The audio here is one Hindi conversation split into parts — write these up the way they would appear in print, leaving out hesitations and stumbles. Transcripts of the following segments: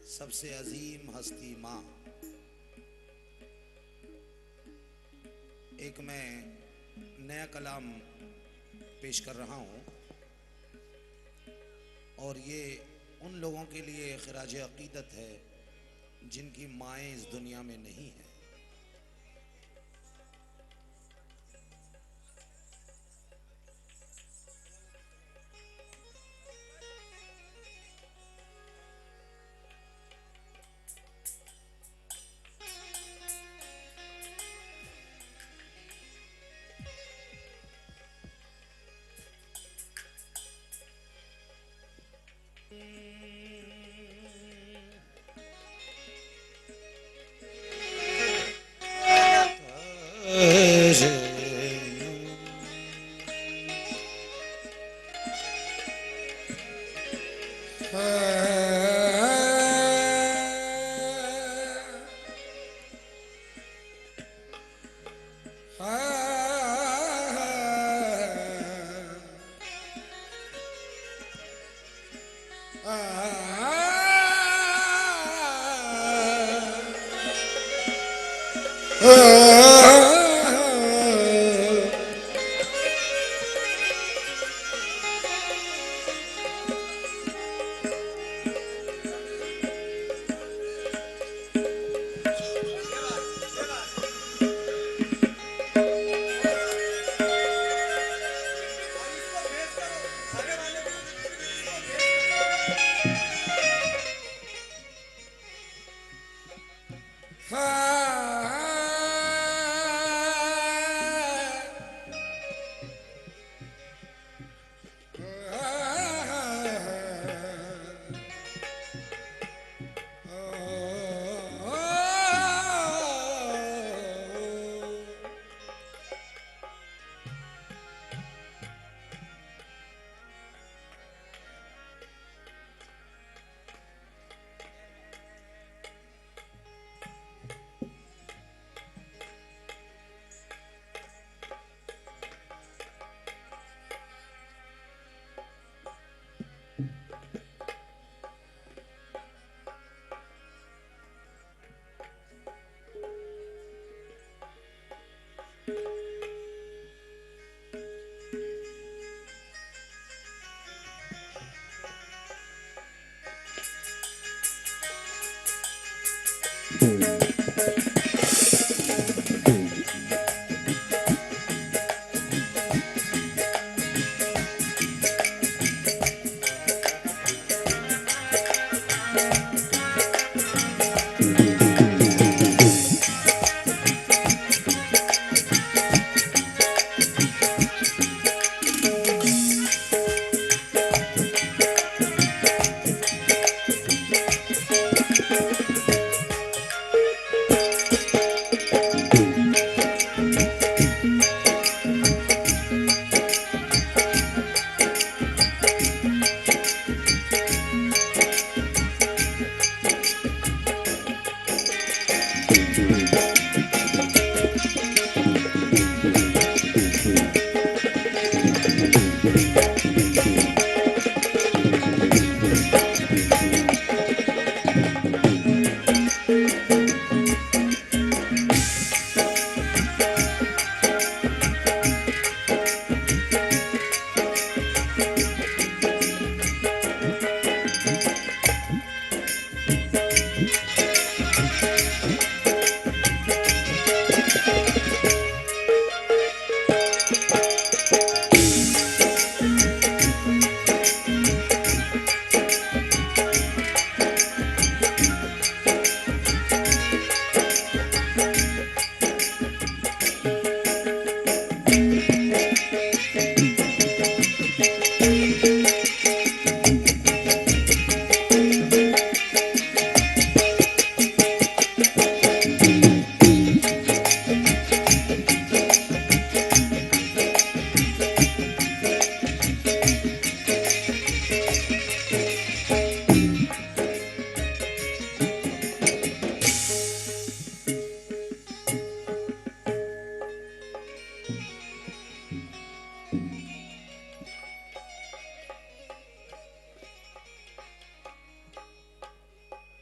सबसे अजीम हस्ती माँ। एक मैं नया कलाम पेश कर रहा हूँ और ये उन लोगों के लिए खिराज अकीदत है जिनकी माएँ इस दुनिया में नहीं हैं।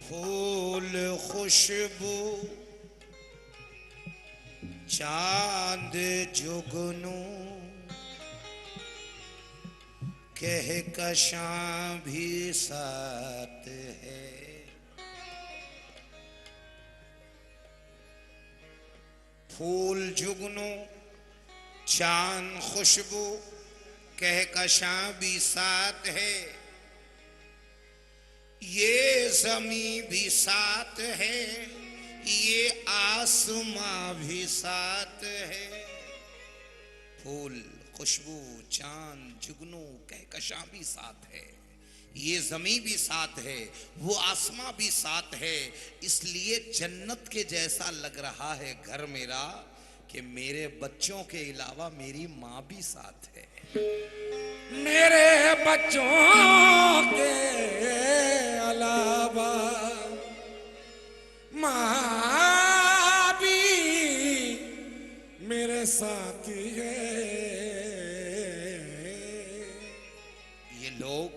फूल खुशबू चांद जुगनू कहकशां भी साथ है। फूल जुगनू चांद खुशबू कहकशां भी साथ है, ये ज़मीं भी साथ है, ये आसमां भी साथ है। फूल खुशबू चांद जुगनू कहकशां भी साथ है, ये ज़मीं भी साथ है, वो आसमां भी साथ है। इसलिए जन्नत के जैसा लग रहा है घर मेरा कि मेरे बच्चों के अलावा मेरी माँ भी साथ है। मेरे बच्चों के अलावा माँ भी मेरे साथी है। ये लोग,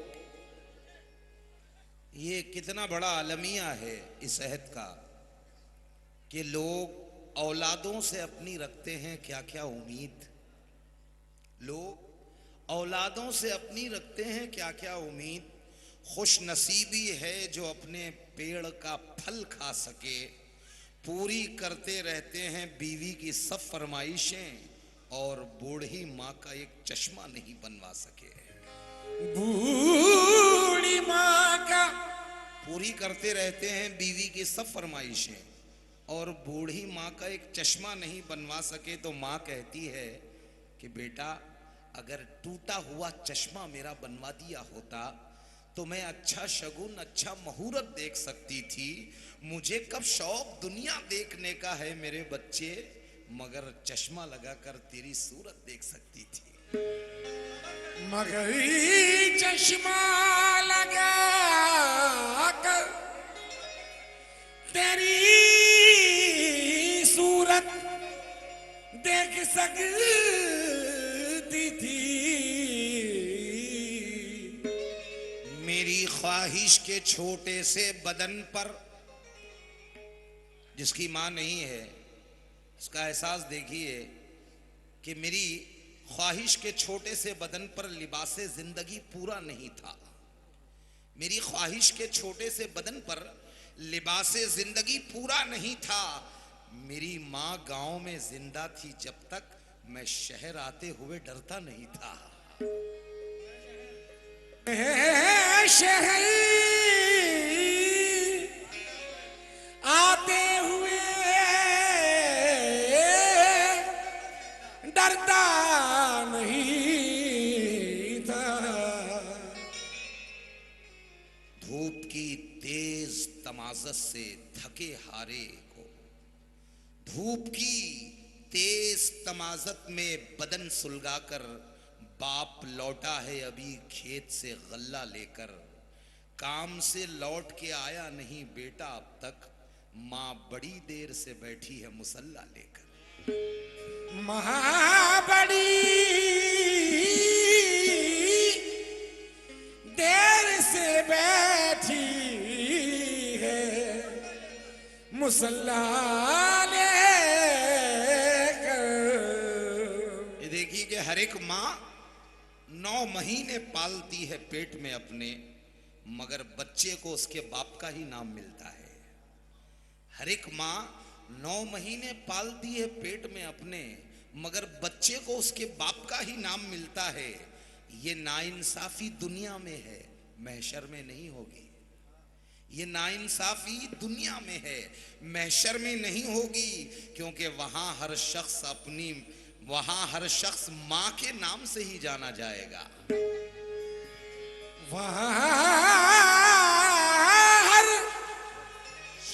ये कितना बड़ा अलमिया है इस अहद का कि लोग औलादों से अपनी रखते हैं क्या क्या उम्मीद। लोग औलादों से अपनी रखते हैं क्या क्या उम्मीद। खुश नसीबी है जो अपने पेड़ का फल खा सके, पूरी करते रहते हैं बीवी की सब फरमाइशें और बूढ़ी माँ का एक चश्मा नहीं बनवा सके। बूढ़ी माँ का पूरी करते रहते हैं बीवी की सब फरमाइशें और बूढ़ी माँ का एक चश्मा नहीं बनवा सके। तो माँ कहती है कि बेटा अगर टूटा हुआ चश्मा मेरा बनवा दिया होता तो मैं अच्छा शगुन अच्छा मुहूर्त देख सकती थी। मुझे कब शौक दुनिया देखने का है मेरे बच्चे, मगर चश्मा लगाकर तेरी सूरत देख सकती थी। मगरी चश्मा लगा कर तेरी सूरत देख सकती थी। मेरी ख्वाहिश के छोटे से बदन पर, जिसकी माँ नहीं है उसका एहसास देखिए कि मेरी ख्वाहिश के छोटे से बदन पर लिबासे जिंदगी पूरा नहीं था। मेरी ख्वाहिश के छोटे से बदन पर लिबासे जिंदगी पूरा नहीं था। मेरी माँ गांव में जिंदा थी जब तक मैं शहर आते हुए डरता नहीं था। शहर आते हुए डरता नहीं था। धूप की तेज तमाज़त से थके हारे को, धूप की तेज तमाज़त में बदन सुलगाकर बाप लौटा है अभी खेत से गल्ला लेकर। काम से लौट के आया नहीं बेटा अब तक, माँ बड़ी देर से बैठी है मुसल्ला लेकर। महाबड़ी देर से बैठी है मुसल्ला लेकर। ये देखिए कि हर एक माँ 9 महीने पालती है पेट में अपने, मगर बच्चे को उसके बाप का ही नाम मिलता है। हर एक माँ 9 महीने पालती है पेट में अपने, मगर बच्चे को उसके बाप का ही नाम मिलता है। ये नाइंसाफी दुनिया में है, महशर में नहीं होगी। ये नाइंसाफी दुनिया में है, महशर में नहीं होगी, क्योंकि वहां हर शख्स माँ के नाम से ही जाना जाएगा। वहाँ हर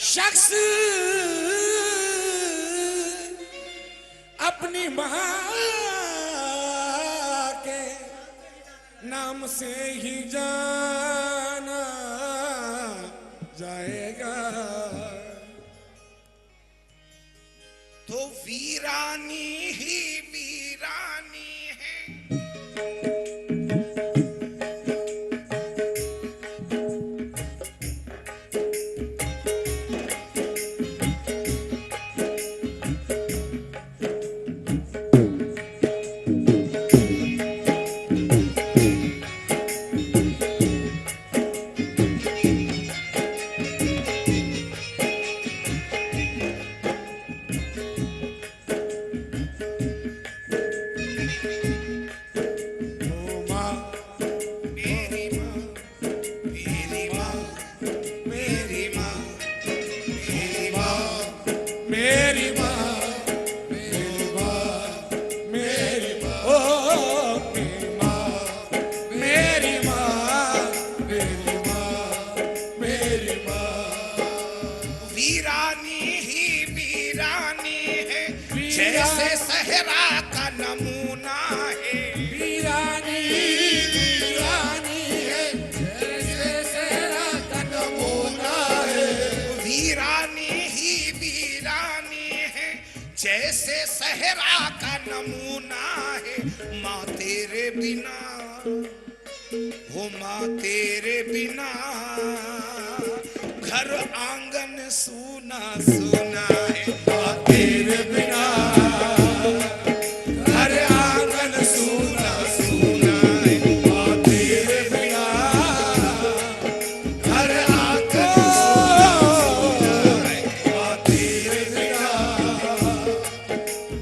शख्स अपनी माँ के नाम से ही जाना जाएगा। तो वीरानी ही वीरानी है, वीरानी ही वीरानी है, जैसे सहरा का नमूना है। वीरानी वीरानी है, जैसे सहरा का नमूना है। वीरानी ही वीरानी है, जैसे सहरा का नमूना है। माँ तेरे बिना, हो माँ तेरे बिना, घर आंगन सूना सूना है। माँ तेरे बिना घर आंगन सूना सूना है। माँ तेरे बिना घर आंगन सूना सूना है। माँ तेरे बिना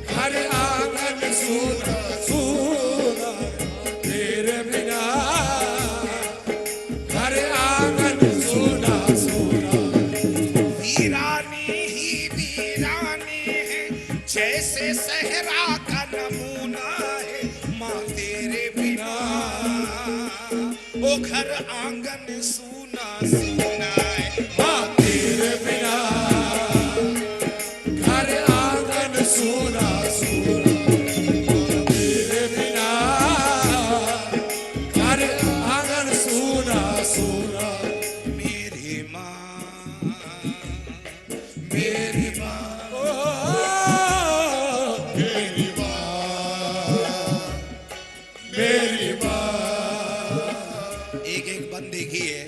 घर आंगन सूना सूना है। तेरे बिना घर आंगन सूना सूना। वीरानी ही वीरानी है, जैसे सहरा का नमूना है। माँ तेरे बिना ओ घर आंगन सूना सूना है। माँ तेरे बिना घर आंगन सूना सूना। तेरे बिना घर आंगन सूना सूना। मेरी माँ, मेरी माँ, ओ मेरी माँ, मेरी माँ। एक एक बंदे की है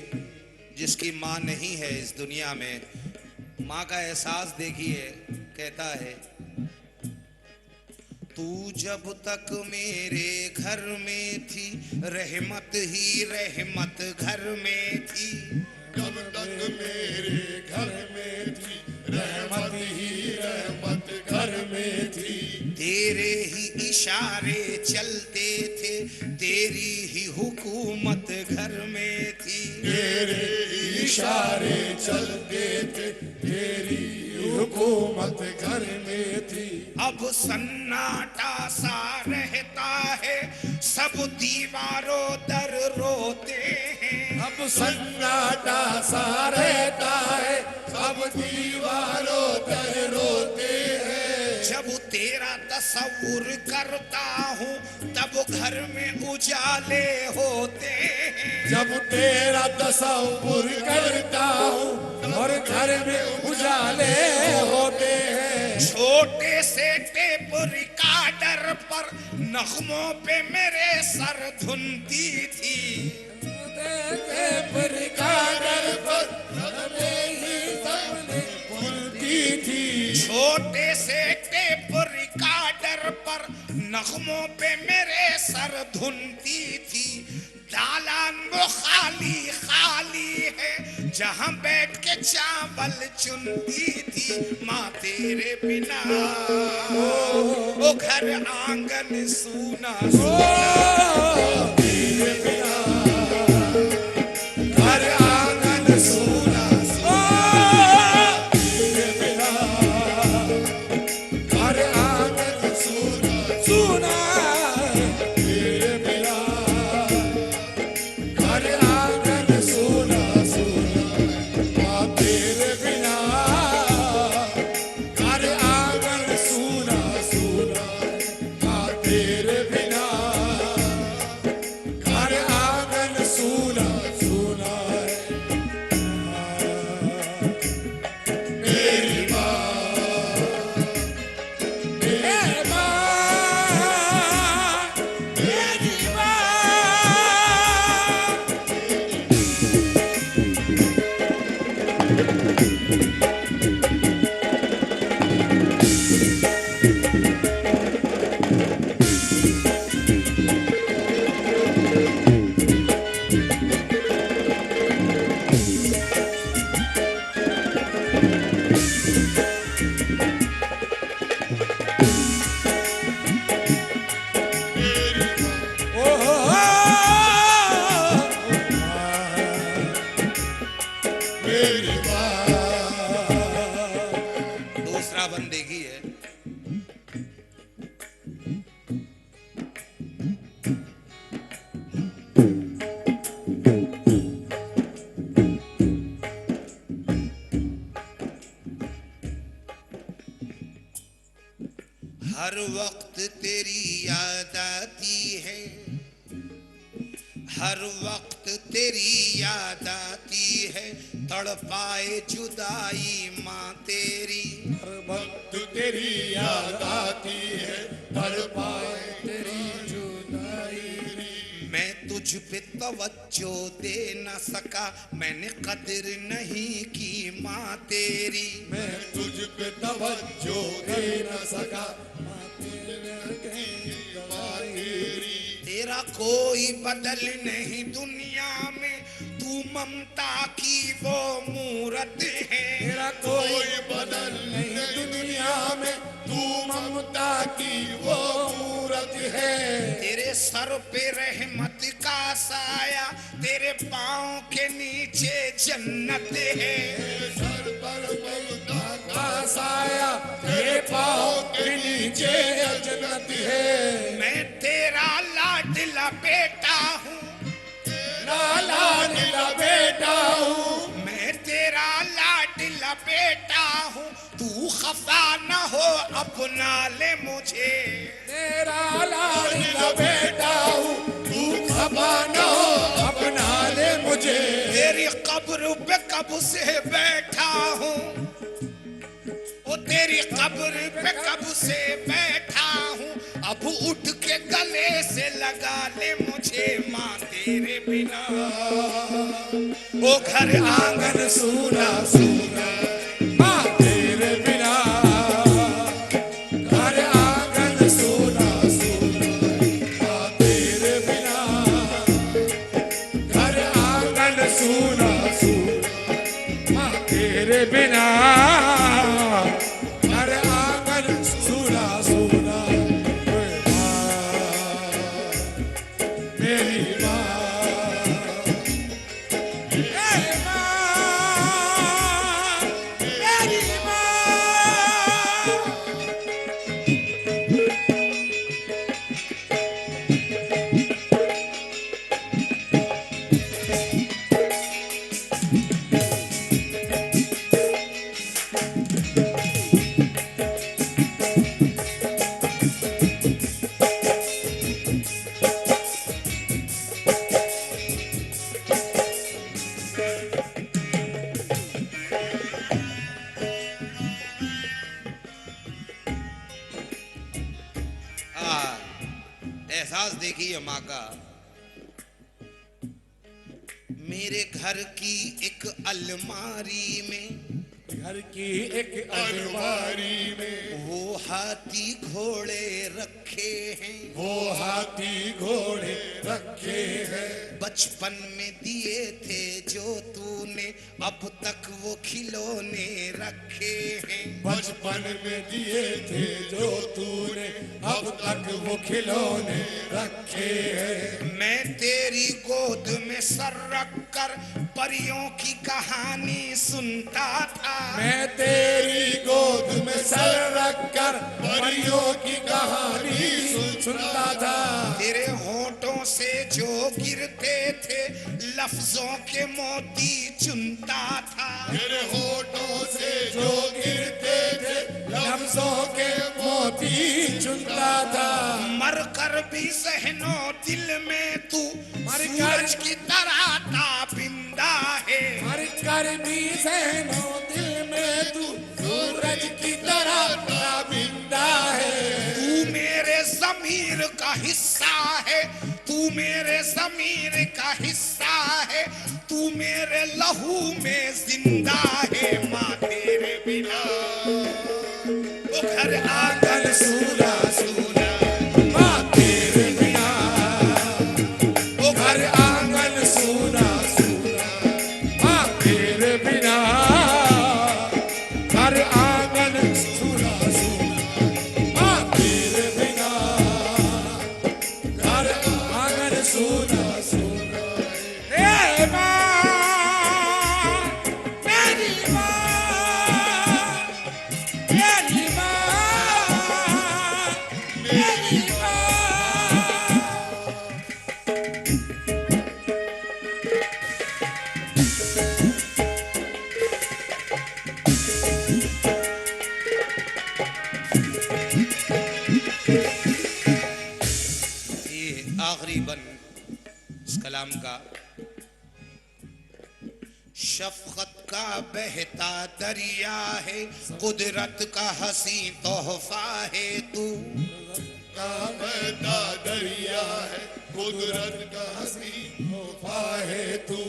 जिसकी माँ नहीं है इस दुनिया में। माँ का एहसास देखिए, कहता है तू जब तक मेरे घर में थी, रहमत ही रहमत घर में थी। जब तक मेरे घर में थी, रहमत ही रहमत घर में थी। तेरे ही इशारे चलते थे, तेरी ही हुकूमत घर में थी। तेरे इशारे चलते थे, तेरी हुकूमत घर में थी। अब सन्नाटा सा रहता है, सब दीवारों दर रोते हैं। अब सन्नाटा सा रहता है, सब दीवारों पर रोते हैं। जब तेरा तस्वुर करता हूँ, तब घर में उजाले होते हैं। जब तेरा तस्वुर करता हूँ और घर में उजाले होते हैं। छोटे से टेप रिकॉर्डर पर नगमों पे मेरे सर धुनती थी। टेप रिकॉर्डर पर ही सबने बोलती थी। छोटे से टेप रिकॉर्डर पर नगमों पे मेरे सर धुनती थी। दालान वो खाली खाली है, जहाँ बैठ के चावल चुनती थी। माँ तेरे बिना वो घर आंगन सूना सूना। तेरे बिना घर आंगन सूना सूना। तेरे बिना घर आंगन सूना सूना। तेरे बिना घर आंगन सूना सूना। माँ तेरे बिना घर आंगन सूना सूना। माँ तेरे बिना मेरी माँ। दूसरा बंदेगी है। हर वक्त तेरी याद आती है, हर वक्त तेरी याद आती है, तड़पाए जुदाई माँ तेरी। हर वक्त तेरी याद आती है, तड़पाए तेरी जुदाई। मैं तुझ पे तवज्जो दे न सका, मैंने कदर नहीं की माँ तेरी। मैं तुझ पे तवज्जो दे न सका, तेरा कोई बदल नहीं दुनिया में, तू ममता की वो मूरत है। तेरा कोई बदल नहीं दुनिया में, तू ममता की वो मूरत है। तेरे सर पे रहमत का साया, तेरे पाँव के नीचे जन्नत है। सर पर ममता का साया, तेरे पाँव के नीचे जन्नत है। मैं तेरा लाडला बेटा हूँ, लाडला बेटा हूँ, मैं तेरा लाडला बेटा हूँ, तू खफा न हो अपना ले मुझे। तेरा लाडला बेटा हूँ, तू खफा न हो अपना ले मुझे। तेरी कब्र पे कब से बैठा हूँ, ओ तेरी कब्र पे कब से बैठा हूँ, अब उठ के गले से लगा ले मुझे माँ तेरे बिना। ओ घर आंगन सूना सूना माँ तेरे बिना, घर आंगन सूना सूना माँ तेरे बिना, घर आंगन सूना सूना माँ तेरे बिना, घर आंगन सूना सूना मेरी माँ। एहसास देखिए माँ का। मेरे घर की एक अलमारी में, घर की एक अलमारी में वो हाथी घोड़े रखे हैं, वो हाथी घोड़े रखे हैं। बचपन में दिए थे जो तूने, अब तक वो खिलौने रखे हैं। बचपन में दिए थे जो तूने, अब तक वो खिलौने रखे हैं। मैं तेरी गोद में सर रख कर परियों की कहानी सुनता था, मैं तेरी गोद में सर रख कर परियों की कहानी सुनता था। तेरे होठों से जो गिरते थे लफ्जों के मोती चुनता था, तेरे होठों से जो गिरते थे लफ्जों के मोती चुनता था। मर कर भी सहनो दिल में तू सूरज की तरह ताबिंदा है। मर कर भी सहनो दिल में तू सूरज की तरह ताबिंदा है। तू मेरे ज़मीर का हिस्सा है, तू मेरे ज़मीर का हिस्सा है, तू मेरे लहू में जिंदा है माँ तेरे बिना। ओ घर आंगन सूना सूना माँ तेरे बिना, ओ घर आंगन सूना सूना माँ तेरे बिना, घर आंगन सूना सूना माँ तेरे बिना, घर आंगन सूना सूना। ए माँ शफकत का बहता दरिया है, कुदरत का हसी तोहफा है तू। का बहता दरिया है, कुदरत का हसी तोहफा है तू।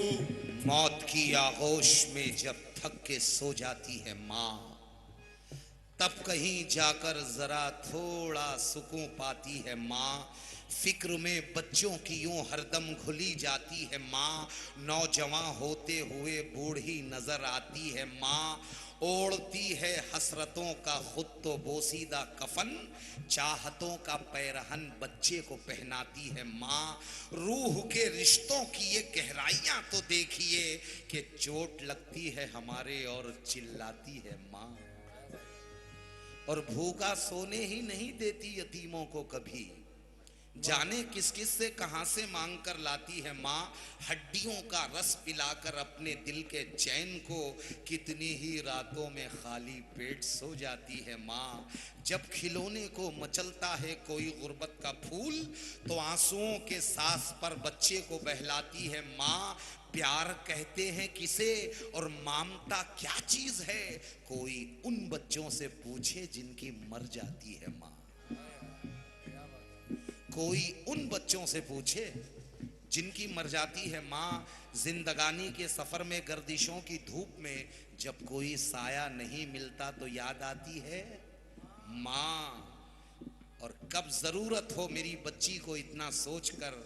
मौत की आगोश में जब थक के सो जाती है माँ, तब कहीं जाकर जरा थोड़ा सुकून पाती है माँ। फिक्र में बच्चों की यूं हरदम घुली जाती है माँ। नौजवान होते हुए बूढ़ी नजर आती है माँ। ओढ़ती है हसरतों का खुद तो बोसीदा कफन, चाहतों का पैरहन बच्चे को पहनाती है माँ। रूह के रिश्तों की ये गहराइयां तो देखिए कि चोट लगती है हमारे और चिल्लाती है माँ। और भूखा सोने ही नहीं देती यतीमों को कभी, जाने किस किस से कहां से मांग कर लाती है माँ। हड्डियों का रस पिलाकर अपने दिल के चैन को कितनी ही रातों में खाली पेट सो जाती है माँ। जब खिलौने को मचलता है कोई गुर्बत का फूल, तो आंसुओं के सांस पर बच्चे को बहलाती है माँ। प्यार कहते हैं किसे और ममता क्या चीज है, कोई उन बच्चों से पूछे जिनकी मर जाती है माँ। कोई उन बच्चों से पूछे जिनकी मर जाती है माँ। जिंदगानी के सफर में गर्दिशों की धूप में जब कोई साया नहीं मिलता तो याद आती है माँ। और कब जरूरत हो मेरी बच्ची को इतना सोचकर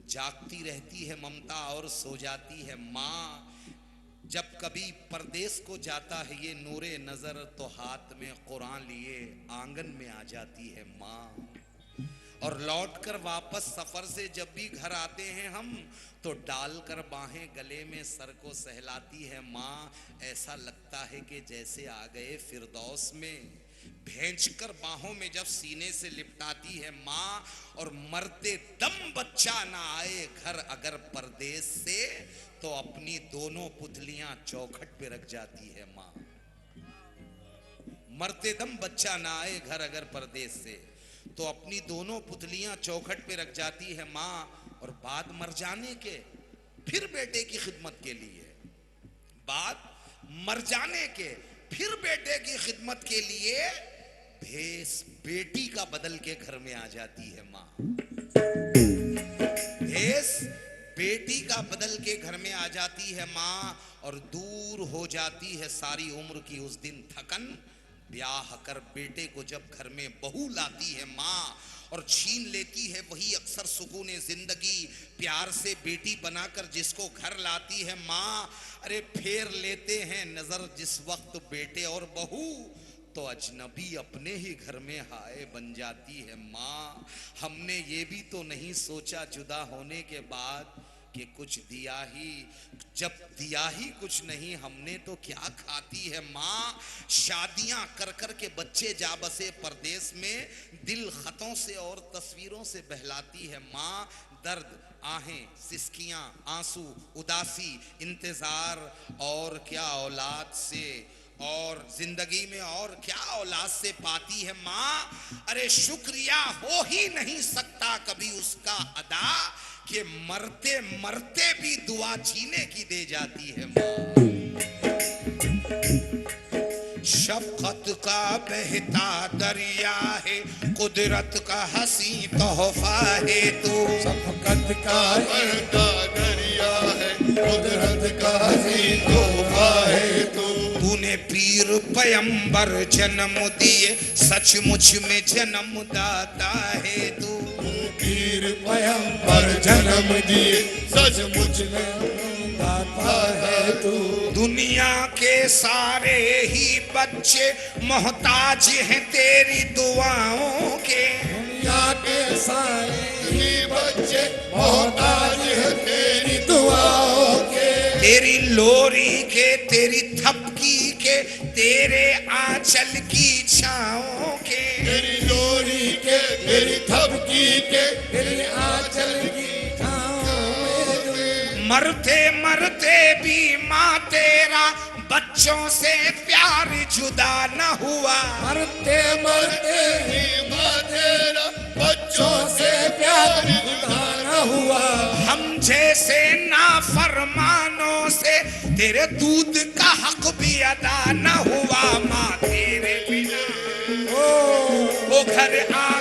जागती रहती है ममता और सो जाती है माँ। जब कभी परदेश को जाता है ये नूरे नजर, तो हाथ में कुरान लिए आंगन में आ जाती है माँ। और लौटकर वापस सफर से जब भी घर आते हैं हम, तो डालकर बाहें गले में सर को सहलाती है माँ। ऐसा लगता है कि जैसे आ गए फिरदौस में। भेंचकर बाहों में जब सीने से लिपटाती है माँ। और मरते दम बच्चा ना आए घर अगर परदेश से, तो अपनी दोनों पुतलियां चौखट पे रख जाती है माँ। मरते दम बच्चा ना आए घर अगर परदेश से, तो अपनी दोनों पुतलियां चौखट पे रख जाती है माँ। और बाद मर जाने के फिर बेटे की खिदमत के लिए, बाद मर जाने के फिर बेटे की खिदमत के लिए भेष बेटी का बदल के घर में आ जाती है माँ। भेष बेटी का बदल के घर में आ जाती है माँ। और दूर हो जाती है सारी उम्र की उस दिन थकन। ब्याह कर बेटे को जब घर में बहू लाती है माँ, और छीन लेती है वही अक्सर सुकून जिंदगी। प्यार से बेटी बनाकर जिसको घर लाती है माँ, अरे फेर लेते हैं नजर जिस वक्त बेटे और बहू, तो अजनबी अपने ही घर में हाय बन जाती है माँ। हमने ये भी तो नहीं सोचा जुदा होने के बाद कि कुछ दिया ही, जब दिया ही कुछ नहीं हमने तो क्या खाती है माँ। शादियां कर कर के बच्चे जा बसे परदेश में, दिल खतों से और तस्वीरों से बहलाती है माँ। दर्द, आहें, सिसकियां, आंसू, उदासी, इंतजार, और क्या औलाद से, और जिंदगी में और क्या औलाद से पाती है माँ। अरे शुक्रिया हो ही नहीं सकता कभी उसका अदा, कि मरते मरते भी दुआ जीने की दे जाती है माँ। शफकत का बहता दरिया है, कुदरत का हसी तोहफा है तू। शफकत का बहता दरिया है, कुदरत का हसी तोहफा है तू। तूने पीर पैगंबर जन्म दिए, सचमुच में जन्मदाता है तू। पीर पैगंबर जन्म दिए, सचमुच में दाता है तू। दुनिया के सारे ही बच्चे मोहताज हैं तेरी दुआओं के। दुनिया के सारे ही बच्चे मोहताज हैं तेरी दुआओं के। तेरी लोरी के, तेरी थपकी के, तेरे आंचल की छाओं के। तेरी लोरी के, तेरी थपकी के, तेरी आंचल की छाओं में। मरते मरते भी माँ तेरा बच्चों से प्यार जुदा न हुआ। मरते मरते ही माँ तेरा बच्चों से प्यार जुदा न हुआ। हम जैसे नाफरमानों से तेरे दूध का हक भी अदा न हुआ माँ तेरे बिना। वो घर आ